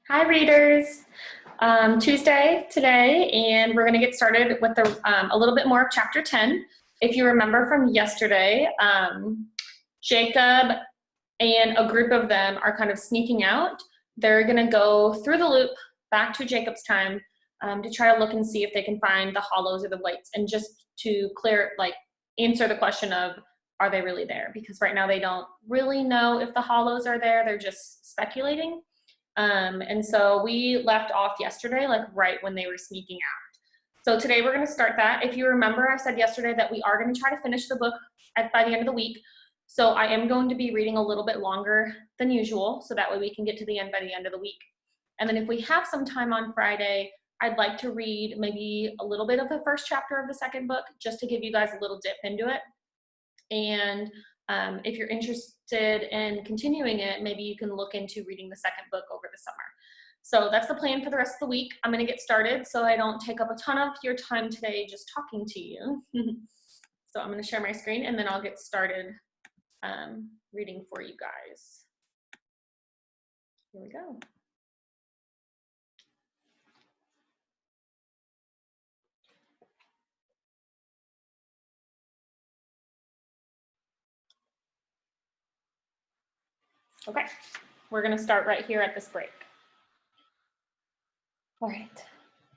Hi readers! Tuesday today, and we're going to get started with a little bit more of chapter 10. If you remember from yesterday, Jacob and a group of them are kind of sneaking out. They're going to go through the loop back to Jacob's time to try to look and see if they can find the hollows or the whites, and just to answer the question of, are they really there? Because right now they don't really know if the hollows are there. They're just speculating. And so we left off yesterday, like right when they were sneaking out. So today we're going to start that. If you remember, I said yesterday that we are going to try to finish the book by the end of the week. So I am going to be reading a little bit longer than usual, so that way we can get to the end by the end of the week. And then if we have some time on Friday, I'd like to read maybe a little bit of the first chapter of the second book, just to give you guys a little dip into it. And if you're interested in continuing it, maybe you can look into reading the second book over the summer. So that's the plan for the rest of the week. I'm going to get started so I don't take up a ton of your time today just talking to you. So I'm going to share my screen and then I'll get started reading for you guys. Here we go. Okay, we're going to start right here at this break. All right.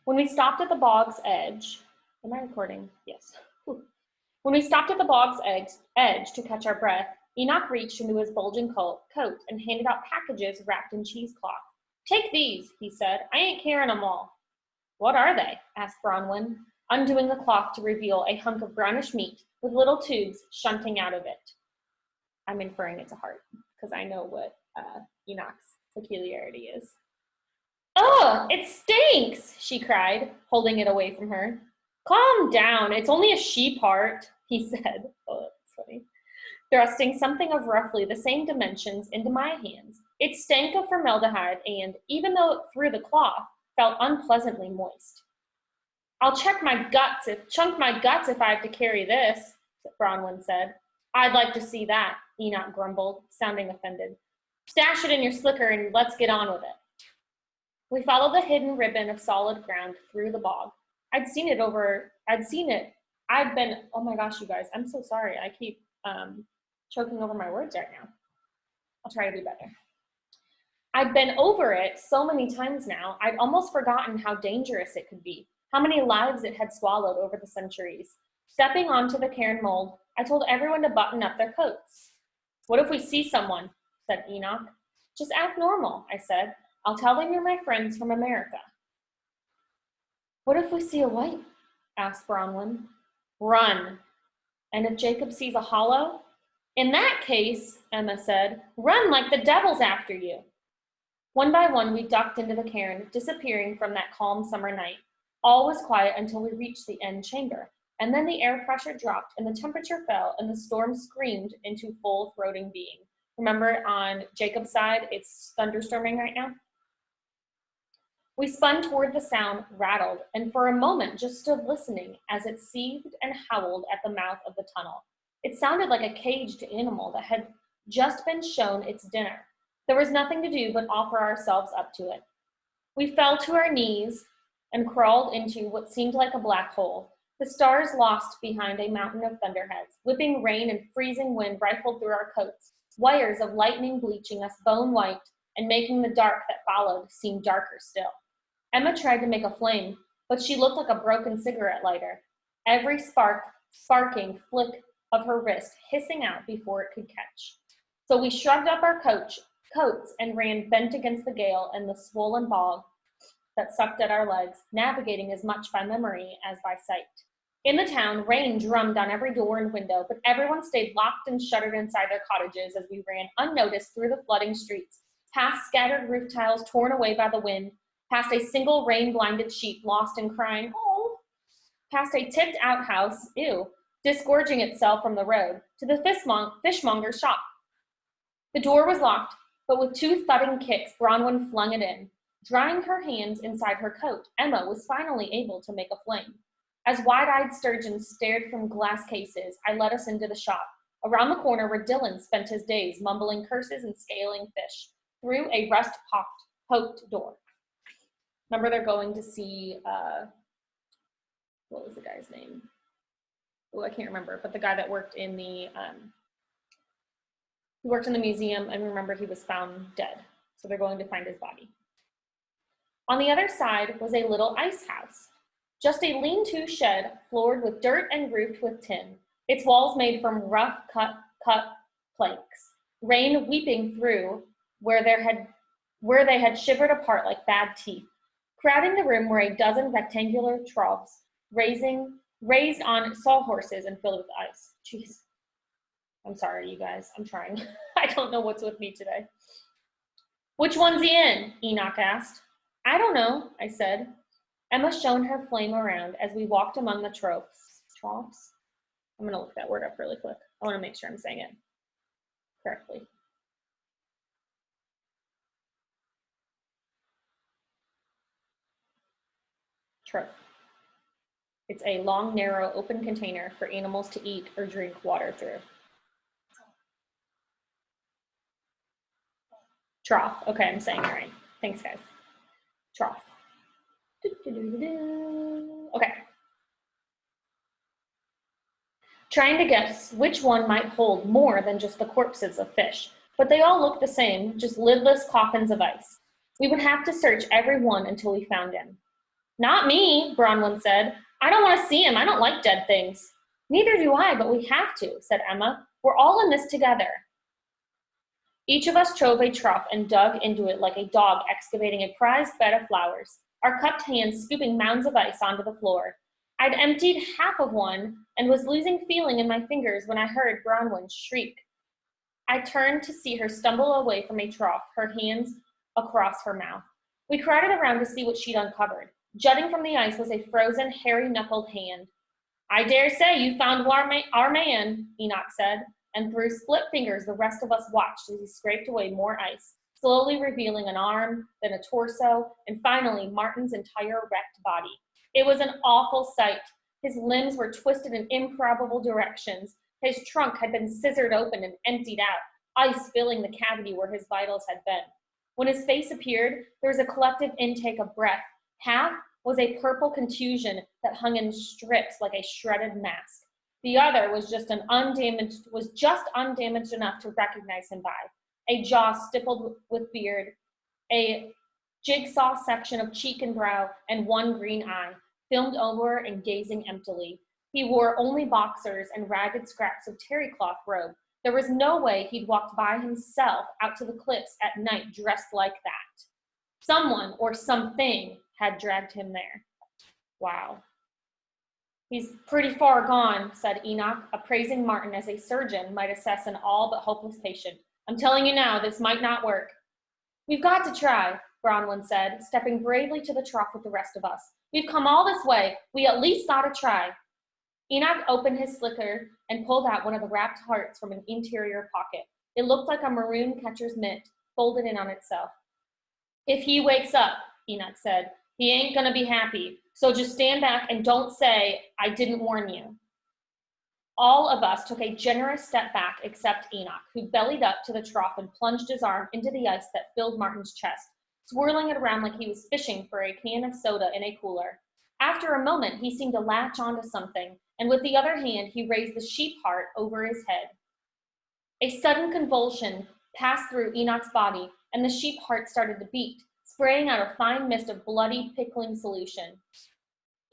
When we stopped at the bog's edge, am I recording? Yes. When we stopped at the bog's edge to catch our breath, Enoch reached into his bulging coat and handed out packages wrapped in cheesecloth. "Take these," he said. "I ain't carrying them all." "What are they?" asked Bronwyn, undoing the cloth to reveal a hunk of brownish meat with little tubes shunting out of it. I'm inferring it's a heart, because I know what Enoch's peculiarity is. "Ugh, it stinks!" she cried, holding it away from her. "Calm down, it's only a sheep heart," he said. Oh, that's funny. Thrusting something of roughly the same dimensions into my hands. It stank of formaldehyde and, even though it through the cloth, felt unpleasantly moist. "I'll chunk my guts if I have to carry this," Bronwyn said. "I'd like to see that," Enoch grumbled, sounding offended. "Stash it in your slicker and let's get on with it." We followed the hidden ribbon of solid ground through the bog. Oh my gosh, you guys, I'm so sorry. I keep choking over my words right now. I'll try to do better. I'd been over it so many times now, I'd almost forgotten how dangerous it could be, how many lives it had swallowed over the centuries. Stepping onto the cairn mold, I told everyone to button up their coats. "What if we see someone?" said Enoch. "Just act normal," I said. "I'll tell them you're my friends from America." "What if we see a white?" asked Bronwyn. "Run. And if Jacob sees a hollow?" "In that case," Emma said, "run like the devil's after you." One by one, we ducked into the cairn, disappearing from that calm summer night. All was quiet until we reached the end chamber, and then the air pressure dropped and the temperature fell and the storm screamed into full-throating being. Remember, on Jacob's side, it's thunderstorming right now? We spun toward the sound, rattled, and for a moment just stood listening as it seethed and howled at the mouth of the tunnel. It sounded like a caged animal that had just been shown its dinner. There was nothing to do but offer ourselves up to it. We fell to our knees and crawled into what seemed like a black hole. The stars lost behind a mountain of thunderheads. Whipping rain and freezing wind rifled through our coats, wires of lightning bleaching us bone white and making the dark that followed seem darker still. Emma tried to make a flame, but she looked like a broken cigarette lighter, every sparking flick of her wrist hissing out before it could catch. So we shrugged up our coats and ran bent against the gale and the swollen bog that sucked at our legs, navigating as much by memory as by sight. In the town, rain drummed on every door and window, but everyone stayed locked and shuttered inside their cottages as we ran unnoticed through the flooding streets, past scattered roof tiles torn away by the wind, past a single rain-blinded sheep lost and crying, "Oh!" Past a tipped outhouse, disgorging itself from the road, to the fishmonger's shop. The door was locked, but with two thudding kicks, Bronwyn flung it in. Drying her hands inside her coat, Emma was finally able to make a flame. As wide-eyed sturgeons stared from glass cases, I led us into the shop, around the corner where Dylan spent his days mumbling curses and scaling fish, through a rust-pocked poked door. Remember, they're going to see, what was the guy's name? Oh, I can't remember, but the guy that worked in the, he worked in the museum, and remember, he was found dead. So they're going to find his body. On the other side was a little ice house. Just a lean-to shed floored with dirt and roofed with tin, its walls made from rough cut planks, rain weeping through where they had shivered apart like bad teeth. Crowding the room were a dozen rectangular troughs, raised on sawhorses and filled with ice. Jeez. I'm sorry, you guys. I'm trying. I don't know what's with me today. Which one's he in? Enoch asked. I don't know, I said. Emma shone her flame around as we walked among the troughs. Troughs? I'm going to look that word up really quick. I want to make sure I'm saying it correctly. Trough. It's a long, narrow, open container for animals to eat or drink water through. Trough. Okay, I'm saying it right. Thanks, guys. Trough. Okay. Trying to guess which one might hold more than just the corpses of fish, but they all looked the same, just lidless coffins of ice. We would have to search every one until we found him. Not me, Bronwyn said. I don't want to see him. I don't like dead things. Neither do I, but we have to, said Emma. We're all in this together. Each of us chose a trough and dug into it like a dog excavating a prized bed of flowers, our cupped hands scooping mounds of ice onto the floor. I'd emptied half of one and was losing feeling in my fingers when I heard Bronwyn shriek. I turned to see her stumble away from a trough, her hands across her mouth. We crowded around to see what she'd uncovered. Jutting from the ice was a frozen, hairy-knuckled hand. I dare say you found our man, Enoch said, and through split fingers the rest of us watched as he scraped away more ice, slowly revealing an arm, then a torso, and finally Martin's entire wrecked body. It was an awful sight. His limbs were twisted in improbable directions. His trunk had been scissored open and emptied out, ice filling the cavity where his vitals had been. When his face appeared, there was a collective intake of breath. Half was a purple contusion that hung in strips like a shredded mask. The other was just undamaged enough to recognize him by. A jaw stippled with beard, a jigsaw section of cheek and brow, and one green eye, filmed over and gazing emptily. He wore only boxers and ragged scraps of terry cloth robe. There was no way he'd walked by himself out to the cliffs at night dressed like that. Someone or something had dragged him there. Wow. He's pretty far gone, said Enoch, appraising Martin as a surgeon might assess an all but hopeless patient. I'm telling you now, this might not work. We've got to try, Bronwyn said, stepping bravely to the trough with the rest of us. We've come all this way. We at least got to try. Enoch opened his slicker and pulled out one of the wrapped hearts from an interior pocket. It looked like a maroon catcher's mitt, folded in on itself. If he wakes up, Enoch said, he ain't gonna be happy. So just stand back and don't say, I didn't warn you. All of us took a generous step back except Enoch, who bellied up to the trough and plunged his arm into the ice that filled Martin's chest, swirling it around like he was fishing for a can of soda in a cooler. After a moment, he seemed to latch onto something, and with the other hand, he raised the sheep heart over his head. A sudden convulsion passed through Enoch's body, and the sheep heart started to beat, spraying out a fine mist of bloody, pickling solution.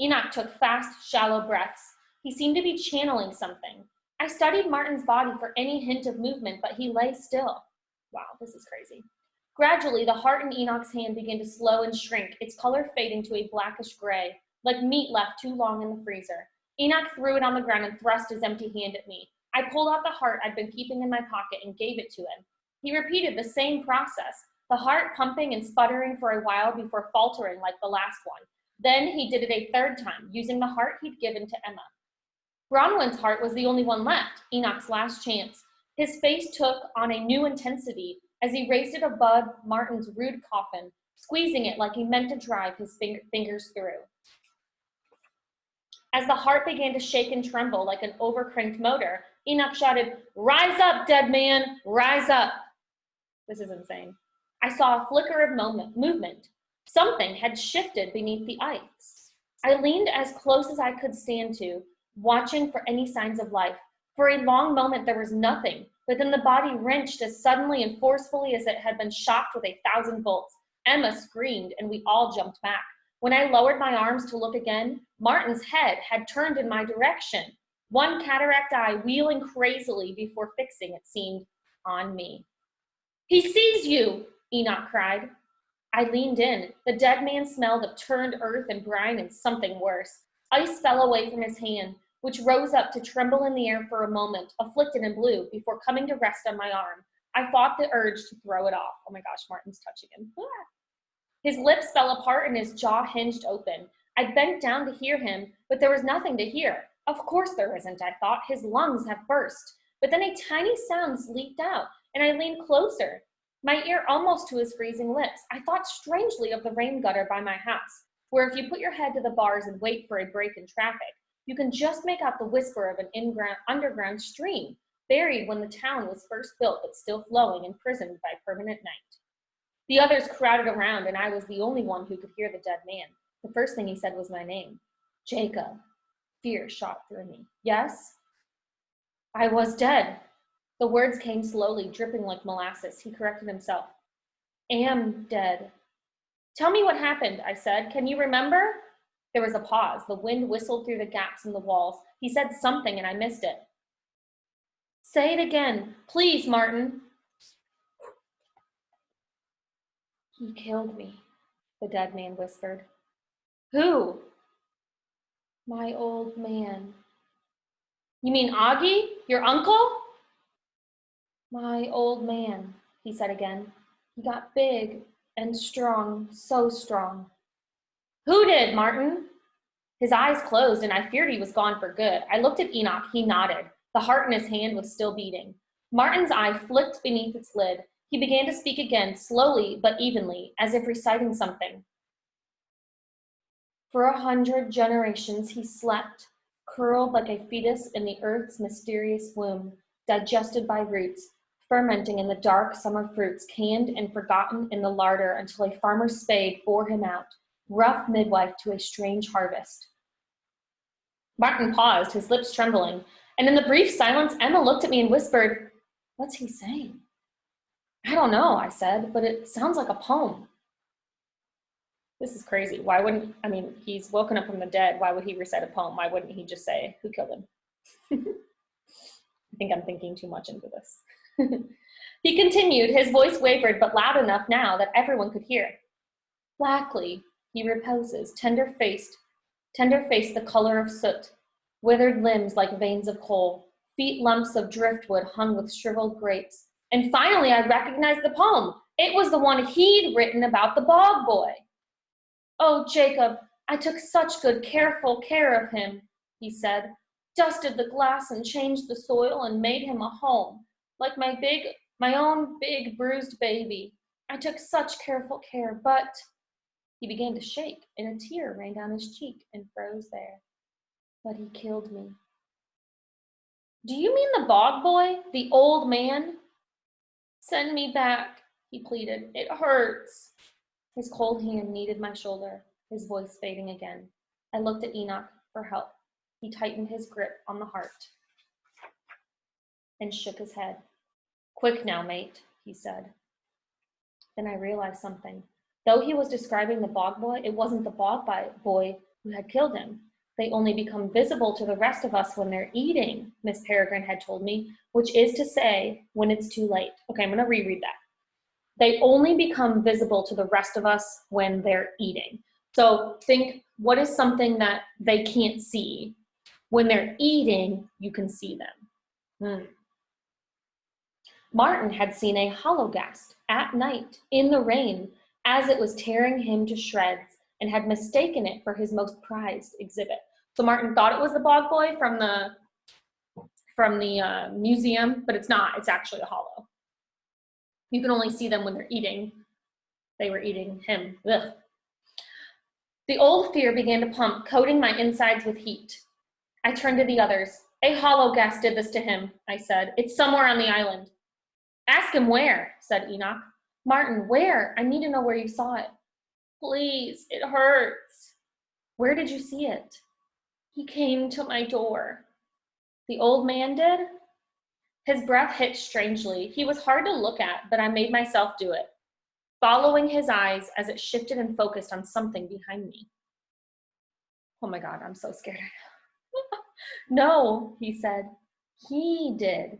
Enoch took fast, shallow breaths. He seemed to be channeling something. I studied Martin's body for any hint of movement, but he lay still. Wow, this is crazy. Gradually, the heart in Enoch's hand began to slow and shrink, its color fading to a blackish gray, like meat left too long in the freezer. Enoch threw it on the ground and thrust his empty hand at me. I pulled out the heart I'd been keeping in my pocket and gave it to him. He repeated the same process, the heart pumping and sputtering for a while before faltering like the last one. Then he did it a third time, using the heart he'd given to Emma. Bronwyn's heart was the only one left, Enoch's last chance. His face took on a new intensity as he raised it above Martin's rude coffin, squeezing it like he meant to drive his fingers through. As the heart began to shake and tremble like an overcranked motor, Enoch shouted, "Rise up, dead man, rise up." This is insane. I saw a flicker of movement. Something had shifted beneath the ice. I leaned as close as I could stand to, watching for any signs of life. For a long moment there was nothing, but then the body wrenched as suddenly and forcefully as it had been shocked with 1,000 volts. Emma screamed, and we all jumped back. When I lowered my arms to look again, Martin's head had turned in my direction, one cataract eye wheeling crazily before fixing, it seemed, on me. "He sees you!" Enoch cried. I leaned in. The dead man smelled of turned earth and brine and something worse. Ice fell away from his hand, which rose up to tremble in the air for a moment, afflicted and blue, before coming to rest on my arm. I fought the urge to throw it off. Oh my gosh, Martin's touching him. His lips fell apart and his jaw hinged open. I bent down to hear him, but there was nothing to hear. Of course there isn't, I thought. His lungs have burst. But then a tiny sound leaked out, and I leaned closer, my ear almost to his freezing lips. I thought strangely of the rain gutter by my house, where if you put your head to the bars and wait for a break in traffic, you can just make out the whisper of an underground stream, buried when the town was first built but still flowing, imprisoned by permanent night. The others crowded around, and I was the only one who could hear the dead man. The first thing he said was my name. Jacob. Fear shot through me. Yes? I was dead. The words came slowly, dripping like molasses. He corrected himself. Am dead. Tell me what happened, I said. Can you remember? There was a pause. The wind whistled through the gaps in the walls. He said something, and I missed it. Say it again. Please, Martin. He killed me, the dead man whispered. Who? My old man. You mean Augie, your uncle? My old man, he said again. He got big and strong, so strong. Who did, Martin? His eyes closed, and I feared he was gone for good. I looked at Enoch. He nodded. The heart in his hand was still beating. Martin's eye flicked beneath its lid. He began to speak again, slowly but evenly, as if reciting something. For 100 generations he slept, curled like a fetus in the earth's mysterious womb, digested by roots, fermenting in the dark summer fruits, canned and forgotten in the larder until a farmer's spade bore him out, rough midwife to a strange harvest. Martin paused, his lips trembling, and in the brief silence, Emma looked at me and whispered, What's he saying? I don't know, I said, but it sounds like a poem. This is crazy. Why wouldn't, he's woken up from the dead. Why would he recite a poem? Why wouldn't he just say, who killed him? I think I'm thinking too much into this. He continued, his voice wavered, but loud enough now that everyone could hear. Blackly, he reposes, tender-faced, the color of soot, withered limbs like veins of coal, feet lumps of driftwood hung with shriveled grapes. And finally, I recognized the poem. It was the one he'd written about the bog boy. Oh, Jacob, I took such good, careful care of him, he said, dusted the glass and changed the soil and made him a home, like my own big bruised baby. I took such careful care, but he began to shake, and a tear ran down his cheek and froze there. But he killed me. Do you mean the bog boy, the old man? Send me back, he pleaded. It hurts. His cold hand kneaded my shoulder, his voice fading again. I looked at Enoch for help. He tightened his grip on the heart and shook his head. Quick now, mate, he said. Then I realized something. Though he was describing the bog boy, it wasn't the bog boy who had killed him. They only become visible to the rest of us when they're eating, Miss Peregrine had told me, which is to say, when it's too late. Okay, I'm going to reread that. They only become visible to the rest of us when they're eating. So think, what is something that they can't see? When they're eating, you can see them. Martin had seen a hologast at night in the rain as it was tearing him to shreds and had mistaken it for his most prized exhibit. So Martin thought it was the bog boy from the museum, but it's not. It's actually a hollow. You can only see them when they're eating. They were eating him. Ugh. The old fear began to pump, coating my insides with heat. I turned to the others. A hologast did this to him, I said. It's somewhere on the island. Ask him where, said Enoch. Martin, where? I need to know where you saw it. Please, it hurts. Where did you see it? He came to my door. The old man did? His breath hit strangely. He was hard to look at, but I made myself do it, following his eyes as it shifted and focused on something behind me. Oh my God, I'm so scared. No, he said. He did.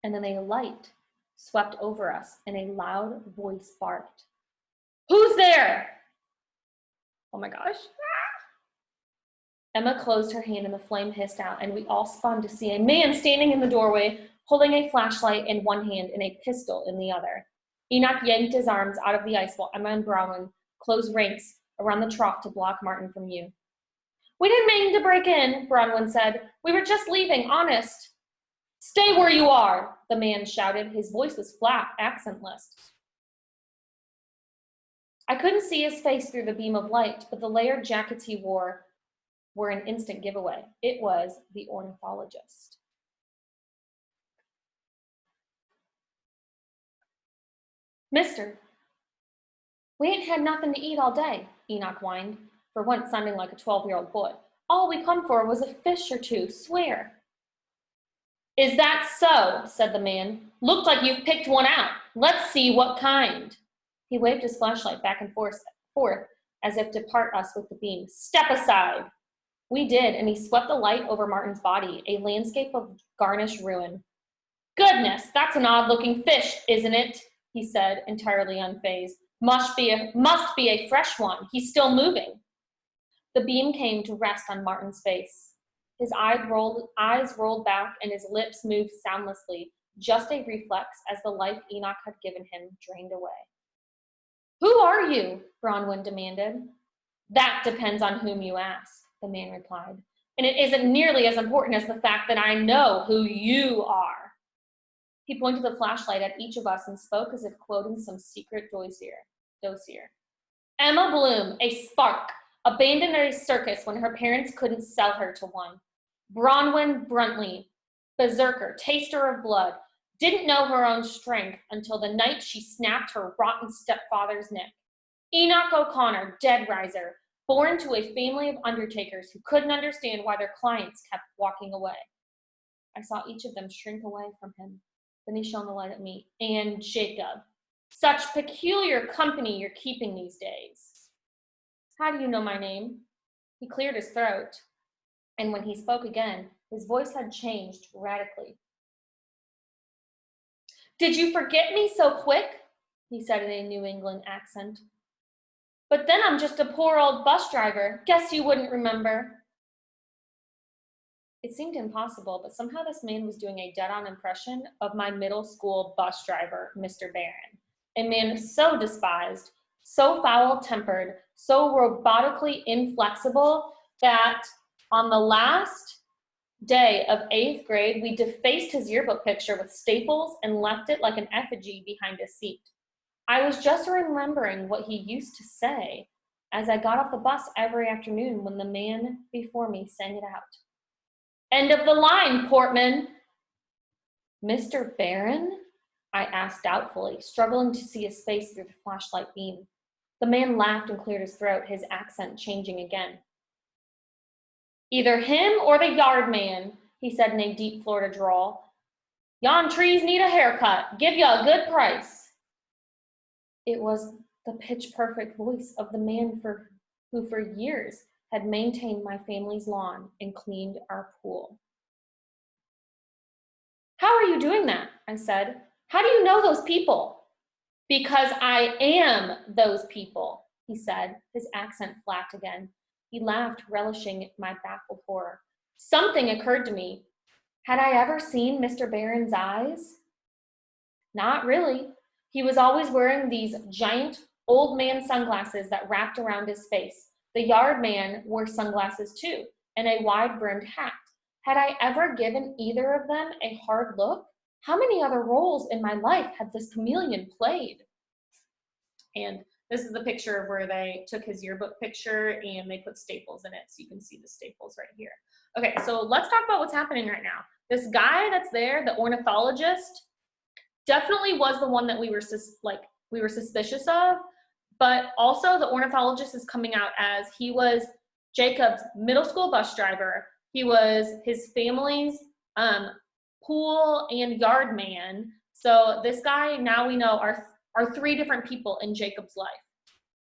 And then a light swept over us and a loud voice barked. Who's there? Oh my gosh. Emma closed her hand and the flame hissed out, and we all spun to see a man standing in the doorway, holding a flashlight in one hand and a pistol in the other. Enoch yanked his arms out of the ice while Emma and Bronwyn closed ranks around the trough to block Martin from view. We didn't mean to break in, Bronwyn said. We were just leaving, honest. Stay where you are, the man shouted. His voice was flat, accentless. I couldn't see his face through the beam of light, but the layered jackets he wore were an instant giveaway. It was the ornithologist. Mister, we ain't had nothing to eat all day, Enoch whined, for once sounding like a 12-year-old boy. All we come for was a fish or two, swear. Is that so? Said the man. Looked like you've picked one out. Let's see what kind. He waved his flashlight back and forth as if to part us with the beam. Step aside. We did, and he swept the light over Martin's body, a landscape of garnished ruin. Goodness, that's an odd-looking fish, isn't it? He said, entirely unfazed. Must be a fresh one. He's still moving. The beam came to rest on Martin's face. His eyes rolled back and his lips moved soundlessly, just a reflex as the life Enoch had given him drained away. Who are you? Bronwyn demanded. That depends on whom you ask, the man replied. And it isn't nearly as important as the fact that I know who you are. He pointed the flashlight at each of us and spoke as if quoting some secret dossier. Emma Bloom, a spark, abandoned a circus when her parents couldn't sell her to one. Bronwyn Bruntley, berserker, taster of blood, didn't know her own strength until the night she snapped her rotten stepfather's neck. Enoch O'Connor, dead riser, born to a family of undertakers who couldn't understand why their clients kept walking away. I saw each of them shrink away from him. Then he shone the light at me. And Jacob. Such peculiar company you're keeping these days. How do you know my name? He cleared his throat, and when he spoke again, his voice had changed radically. Did you forget me so quick? He said in a New England accent. But then I'm just a poor old bus driver. Guess you wouldn't remember. It seemed impossible, but somehow this man was doing a dead-on impression of my middle school bus driver, Mr. Barron, a man so despised, so foul-tempered, so robotically inflexible that on the last day of 8th grade, we defaced his yearbook picture with staples and left it like an effigy behind his seat. I was just remembering what he used to say as I got off the bus every afternoon when the man before me sang it out. End of the line, Portman. Mr. Barron? I asked doubtfully, struggling to see his face through the flashlight beam. The man laughed and cleared his throat, his accent changing again. Either him or the yard man, he said in a deep Florida drawl. Yon trees need a haircut. Give you a good price. It was the pitch-perfect voice of the man who for years had maintained my family's lawn and cleaned our pool. How are you doing that? I said. How do you know those people? Because I am those people, he said, his accent flapped again. He laughed, relishing my baffled horror. Something occurred to me. Had I ever seen Mr. Barron's eyes? Not really. He was always wearing these giant old man sunglasses that wrapped around his face. The yard man wore sunglasses too, and a wide-brimmed hat. Had I ever given either of them a hard look? How many other roles in my life had this chameleon played? And this is the picture where they took his yearbook picture and they put staples in it, so you can see the staples right here. Okay, so let's talk about what's happening right now. This guy that's there, the ornithologist, definitely was the one that we were suspicious of, but also the ornithologist is coming out as he was Jacob's middle school bus driver. He was his family's pool and yard man. So this guy, now we know, are 3 different people in Jacob's life.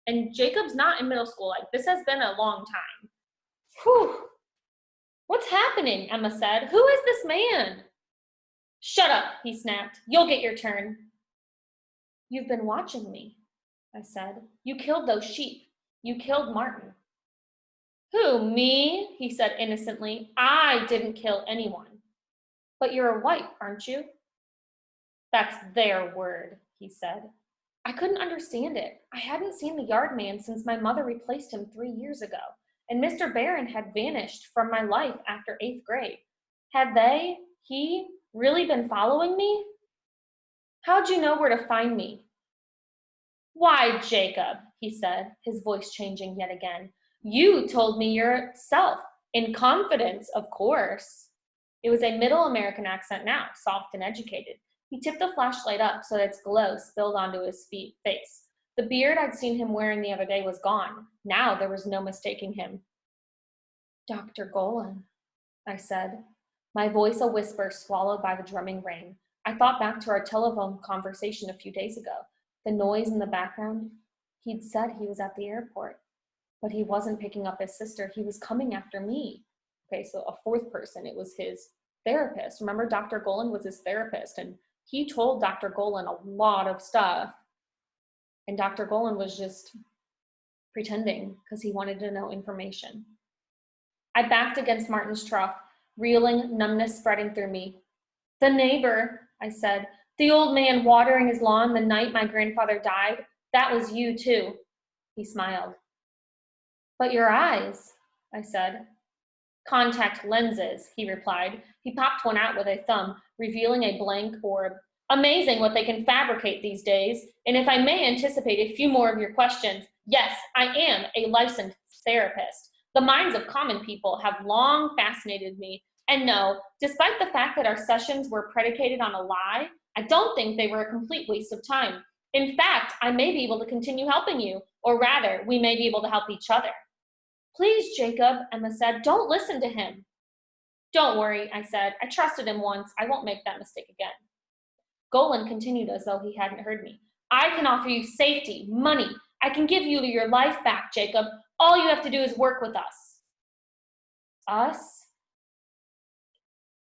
And Jacob's not in middle school. Like, this has been a long time. Whew. What's happening? Emma said. Who is this man? Shut up, he snapped. You'll get your turn. You've been watching me, I said. You killed those sheep. You killed Martin. Who, me? He said innocently. I didn't kill anyone. But you're a wipe, aren't you? That's their word, he said. I couldn't understand it. I hadn't seen the yard man since my mother replaced him 3 years ago, and Mr. Barron had vanished from my life after 8th grade. Had he really been following me? How'd you know where to find me? Why, Jacob, he said, his voice changing yet again. You told me yourself, in confidence, of course. It was a middle American accent now, soft and educated. He tipped the flashlight up so that its glow spilled onto his face. The beard I'd seen him wearing the other day was gone. Now there was no mistaking him. Dr. Golan, I said, my voice a whisper swallowed by the drumming rain. I thought back to our telephone conversation a few days ago. The noise in the background. He'd said he was at the airport, but he wasn't picking up his sister. He was coming after me. Okay, so a 4th person, it was his therapist. Remember, Dr. Golan was his therapist, and he told Dr. Golan a lot of stuff. And Dr. Golan was just pretending because he wanted to know information. I backed against Martin's trough, reeling, numbness spreading through me. The neighbor, I said, the old man watering his lawn the night my grandfather died, that was you too. He smiled. But your eyes, I said. Contact lenses, he replied. He popped one out with a thumb, revealing a blank orb. Amazing what they can fabricate these days. And if I may anticipate a few more of your questions, yes, I am a licensed therapist. The minds of common people have long fascinated me. And no, despite the fact that our sessions were predicated on a lie, I don't think they were a complete waste of time. In fact, I may be able to continue helping you, or rather, we may be able to help each other. Please, Jacob, Emma said, don't listen to him. Don't worry, I said. I trusted him once. I won't make that mistake again. Golan continued as though he hadn't heard me. I can offer you safety, money. I can give you your life back, Jacob. All you have to do is work with us. Us?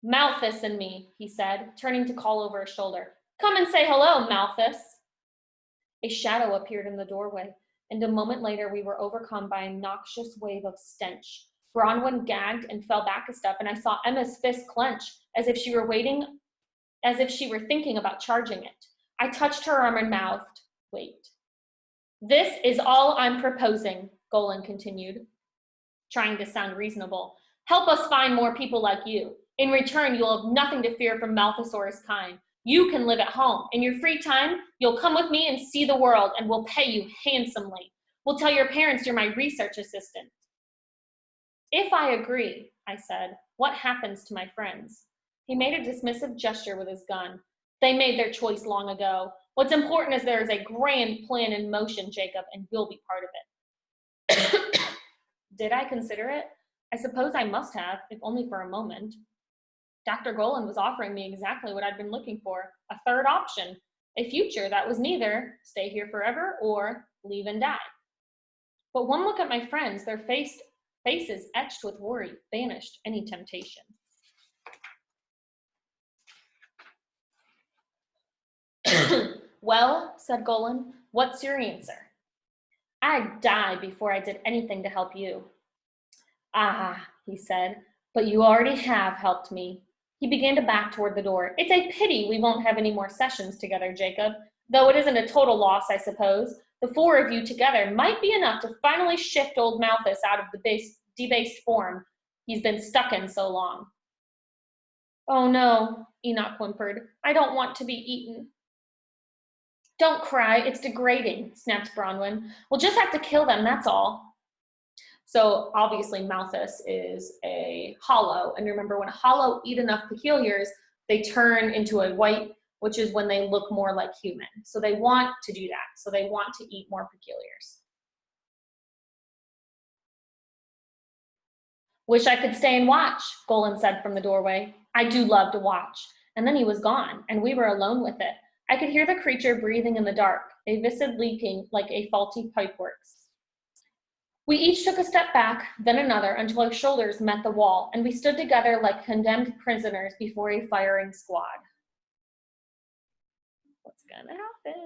Malthus and me, he said, turning to call over his shoulder. Come and say hello, Malthus. A shadow appeared in the doorway, and a moment later we were overcome by a noxious wave of stench. Bronwyn gagged and fell back a step, and I saw Emma's fist clench as if she were thinking about charging it. I touched her arm and mouthed, wait. This is all I'm proposing, Golan continued, trying to sound reasonable. Help us find more people like you. In return, you'll have nothing to fear from Malthus or his kind. You can live at home. In your free time, you'll come with me and see the world, and we'll pay you handsomely. We'll tell your parents you're my research assistant. If I agree, I said, what happens to my friends? He made a dismissive gesture with his gun. They made their choice long ago. What's important is there is a grand plan in motion, Jacob, and you'll be part of it. Did I consider it? I suppose I must have, if only for a moment. Dr. Golan was offering me exactly what I'd been looking for, a third option, a future that was neither stay here forever or leave and die. But one look at my friends, their faces etched with worry, banished any temptation. Well, said Golan, what's your answer? I'd die before I did anything to help you. Ah, he said, but you already have helped me. He began to back toward the door. It's a pity we won't have any more sessions together, Jacob, though it isn't a total loss, I suppose. The 4 of you together might be enough to finally shift old Malthus out of the debased form he's been stuck in so long. Oh no, Enoch whimpered. I don't want to be eaten. Don't cry, it's degrading, snapped Bronwyn. We'll just have to kill them, that's all. So obviously Malthus is a hollow, and remember when a hollow eat enough peculiars, they turn into a white which is when they look more like human. So they want to do that. So they want to eat more peculiars. Wish I could stay and watch, Golan said from the doorway. I do love to watch. And then he was gone, and we were alone with it. I could hear the creature breathing in the dark, a viscid leaking like a faulty pipeworks. We each took a step back, then another, until our shoulders met the wall, and we stood together like condemned prisoners before a firing squad. What's gonna happen?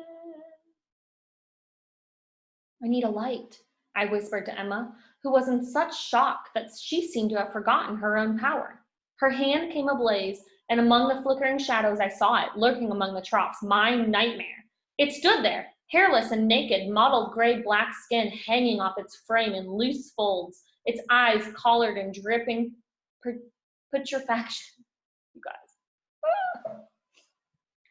I need a light, I whispered to Emma, who was in such shock that she seemed to have forgotten her own power. Her hand came ablaze, and among the flickering shadows I saw it, lurking among the troughs, my nightmare. It stood there, hairless and naked, mottled gray-black skin hanging off its frame in loose folds, its eyes collared in dripping putrefaction. You guys.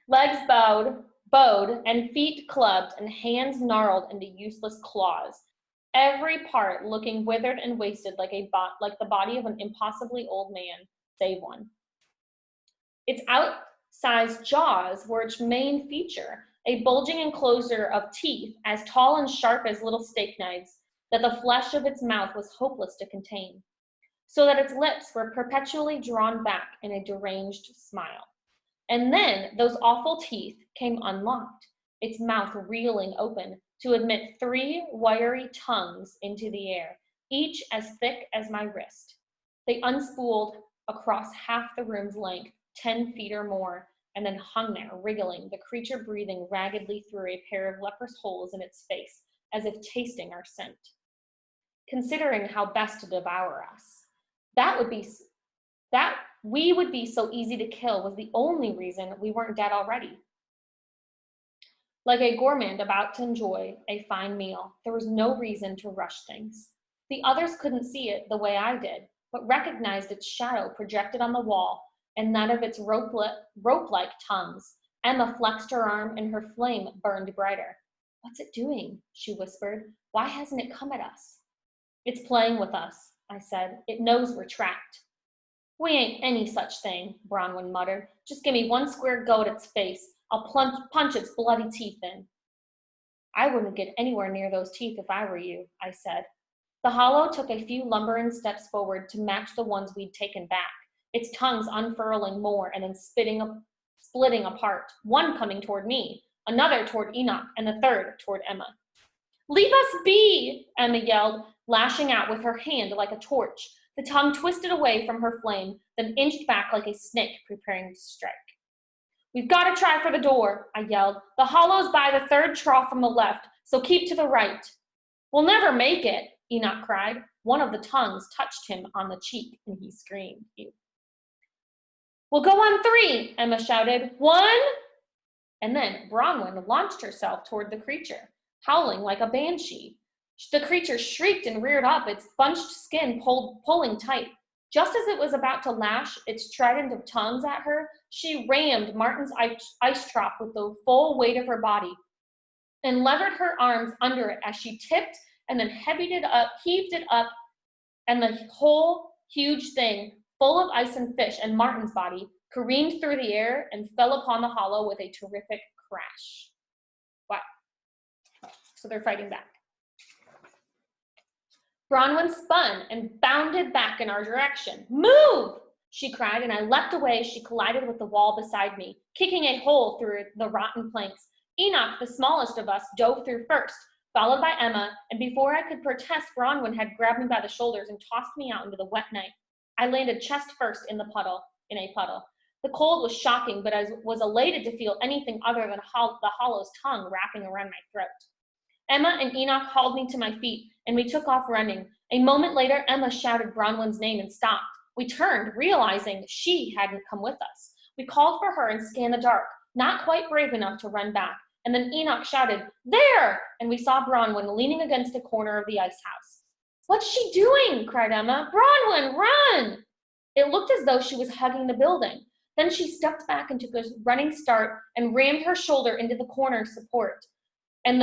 Legs bowed, and feet clubbed, and hands gnarled into useless claws. Every part looking withered and wasted like the body of an impossibly old man, save one. Its outsized jaws were its main feature, a bulging enclosure of teeth as tall and sharp as little steak knives that the flesh of its mouth was hopeless to contain, so that its lips were perpetually drawn back in a deranged smile. And then those awful teeth came unlocked, its mouth reeling open to admit 3 wiry tongues into the air, each as thick as my wrist. They unspooled across half the room's length, 10 feet or more, and then hung there, wriggling, the creature breathing raggedly through a pair of leprous holes in its face, as if tasting our scent. Considering how best to devour us, that we would be so easy to kill was the only reason we weren't dead already. Like a gourmand about to enjoy a fine meal, there was no reason to rush things. The others couldn't see it the way I did, but recognized its shadow projected on the wall and that of its rope-like tongues. Emma flexed her arm and her flame burned brighter. What's it doing? She whispered. Why hasn't it come at us? It's playing with us, I said. It knows we're trapped. We ain't any such thing, Bronwyn muttered. Just give me one square go at its face. I'll punch its bloody teeth in. I wouldn't get anywhere near those teeth if I were you, I said. The hollow took a few lumbering steps forward to match the ones we'd taken back, its tongues unfurling more and then splitting apart, one coming toward me, another toward Enoch, and the third toward Emma. Leave us be, Emma yelled, lashing out with her hand like a torch. The tongue twisted away from her flame, then inched back like a snake preparing to strike. We've got to try for the door, I yelled. The hollow's by the 3rd trough from the left, so keep to the right. We'll never make it, Enoch cried. One of the tongues touched him on the cheek, and he screamed. We'll go on 3, Emma shouted. 1! And then Bronwyn launched herself toward the creature, howling like a banshee. The creature shrieked and reared up, its bunched skin pulling tight. Just as it was about to lash its trident of tongues at her, she rammed Martin's ice trough with the full weight of her body and levered her arms under it as she tipped and then heaved it up, and the whole huge thing, full of ice and fish and Martin's body, careened through the air and fell upon the hollow with a terrific crash. Wow. So they're fighting back. Bronwyn spun and bounded back in our direction. Move! She cried, and I leapt away as she collided with the wall beside me, kicking a hole through the rotten planks. Enoch, the smallest of us, dove through first, followed by Emma, and before I could protest, Bronwyn had grabbed me by the shoulders and tossed me out into the wet night. I landed chest first in a puddle. The cold was shocking, but I was elated to feel anything other than the hollow's tongue wrapping around my throat. Emma and Enoch hauled me to my feet, and we took off running. A moment later, Emma shouted Bronwyn's name and stopped. We turned, realizing she hadn't come with us. We called for her and scanned the dark, not quite brave enough to run back. And then Enoch shouted, There! And we saw Bronwyn leaning against a corner of the ice house. What's she doing? Cried Emma. Bronwyn, run! It looked as though she was hugging the building. Then she stepped back and took a running start and rammed her shoulder into the corner support. And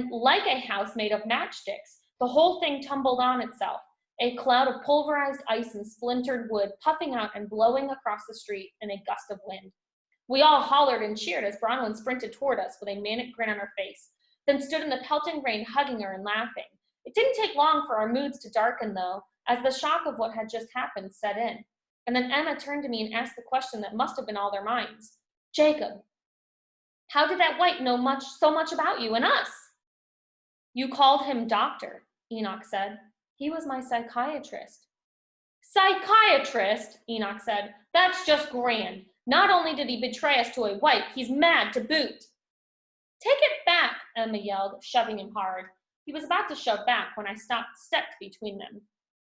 like a house made of matchsticks, the whole thing tumbled on itself, a cloud of pulverized ice and splintered wood puffing out and blowing across the street in a gust of wind. We all hollered and cheered as Bronwyn sprinted toward us with a manic grin on her face, then stood in the pelting rain hugging her and laughing. It didn't take long for our moods to darken, though, as the shock of what had just happened set in. And then Emma turned to me and asked the question that must have been all their minds. Jacob, how did that white know so much about you and us? You called him doctor, Enoch said. He was my psychiatrist. Psychiatrist, Enoch said. That's just grand. Not only did he betray us to a white, he's mad to boot. Take it back, Emma yelled, shoving him hard. He was about to shove back when I stepped between them.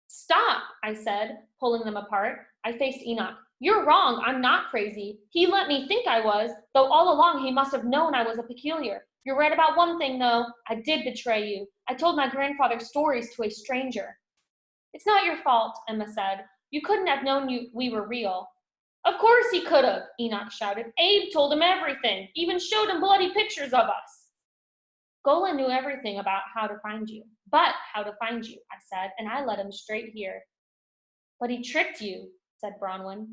Stop, I said, pulling them apart. I faced Enoch. You're wrong, I'm not crazy. He let me think I was, though all along he must have known I was a peculiar. You're right about one thing, though. I did betray you. I told my grandfather stories to a stranger. It's not your fault, Emma said. You couldn't have known we were real. Of course he could have, Enoch shouted. Abe told him everything, even showed him bloody pictures of us. Golan knew everything about how to find you, I said, and I led him straight here. But he tricked you, said Bronwyn.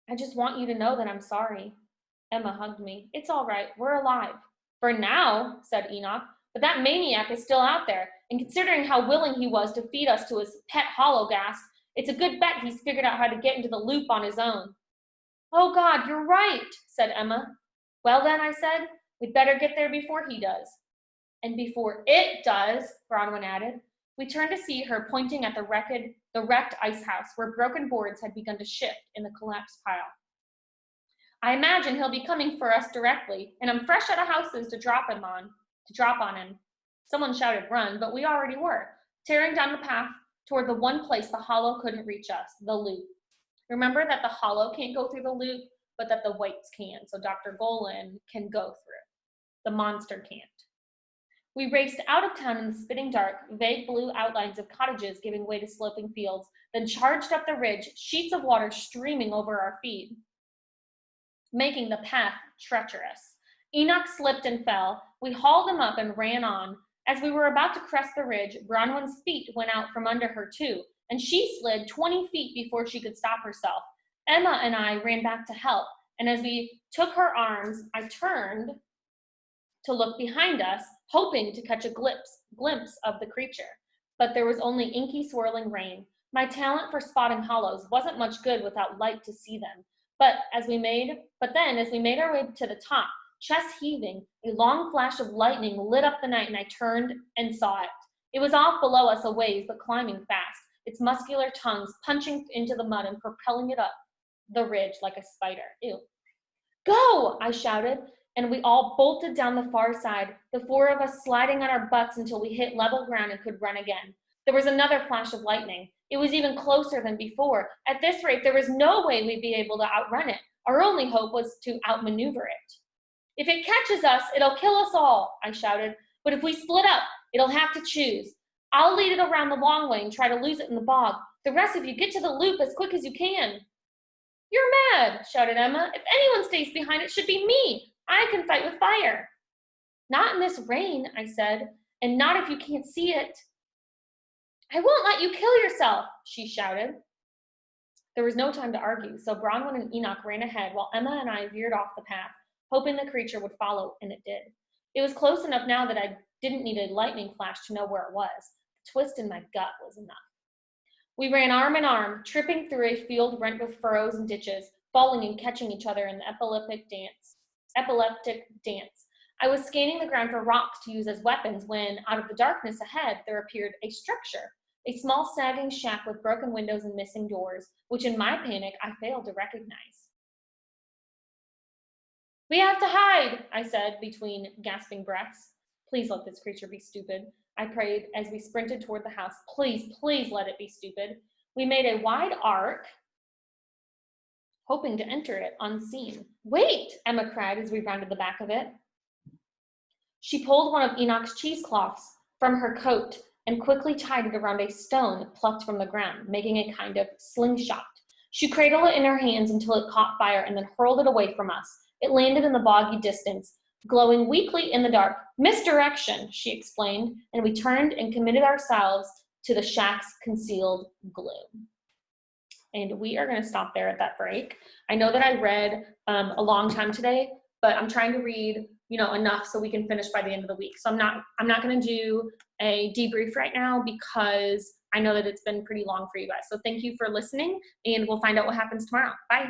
I just want you to know that I'm sorry. Emma hugged me. It's all right, we're alive. For now, said Enoch, but that maniac is still out there, and considering how willing he was to feed us to his pet hollow gas, it's a good bet he's figured out how to get into the loop on his own. Oh God, you're right, said Emma. Well then, I said, we'd better get there before he does. And before it does, Bronwyn added. We turned to see her pointing at the wrecked ice house where broken boards had begun to shift in the collapsed pile. I imagine he'll be coming for us directly, and I'm fresh out of houses to drop on him. Someone shouted run, but we already were, tearing down the path toward the one place the hollow couldn't reach us, the loop. Remember that the hollow can't go through the loop, but that the whites can, so Dr. Golan can go through. The monster can't. We raced out of town in the spitting dark, vague blue outlines of cottages giving way to sloping fields, then charged up the ridge, sheets of water streaming over our feet, making the path treacherous. Enoch slipped and fell. We hauled him up and ran on. As we were about to crest the ridge, Bronwyn's feet went out from under her too, and she slid 20 feet before she could stop herself. Emma and I ran back to help, and as we took her arms, I turned to look behind us, hoping to catch a glimpse of the creature. But there was only inky swirling rain. My talent for spotting hollows wasn't much good without light to see them. But as we made our way to the top, chest heaving, a long flash of lightning lit up the night, and I turned and saw it. It was off below us a ways, but climbing fast, its muscular tongues punching into the mud and propelling it up the ridge like a spider. Ew. Go, I shouted, and we all bolted down the far side, the four of us sliding on our butts until we hit level ground and could run again. There was another flash of lightning. It was even closer than before. At this rate, there was no way we'd be able to outrun it. Our only hope was to outmaneuver it. If it catches us, it'll kill us all, I shouted. But if we split up, it'll have to choose. I'll lead it around the long way and try to lose it in the bog. The rest of you get to the loop as quick as you can. You're mad, shouted Emma. If anyone stays behind, it should be me. I can fight with fire. Not in this rain, I said, and not if you can't see it. I won't let you kill yourself, she shouted. There was no time to argue, so Bronwyn and Enoch ran ahead while Emma and I veered off the path, hoping the creature would follow, and it did. It was close enough now that I didn't need a lightning flash to know where it was. The twist in my gut was enough. We ran arm in arm, tripping through a field rent with furrows and ditches, falling and catching each other in the epileptic dance. I was scanning the ground for rocks to use as weapons when, out of the darkness ahead, there appeared a structure, a small sagging shack with broken windows and missing doors, which in my panic I failed to recognize. We have to hide, I said between gasping breaths. Please let this creature be stupid, I prayed as we sprinted toward the house. Please, please let it be stupid. We made a wide arc, hoping to enter it unseen. Wait, Emma cried as we rounded the back of it. She pulled one of Enoch's cheesecloths from her coat and quickly tied it around a stone plucked from the ground, making a kind of slingshot. She cradled it in her hands until it caught fire and then hurled it away from us. It landed in the boggy distance, glowing weakly in the dark. Misdirection, she explained, and we turned and committed ourselves to the shack's concealed gloom. And we are going to stop there at that break. I know that I read a long time today, but I'm trying to read, you know, enough so we can finish by the end of the week. So I'm not going to do a debrief right now because I know that it's been pretty long for you guys. So thank you for listening, and we'll find out what happens tomorrow. Bye.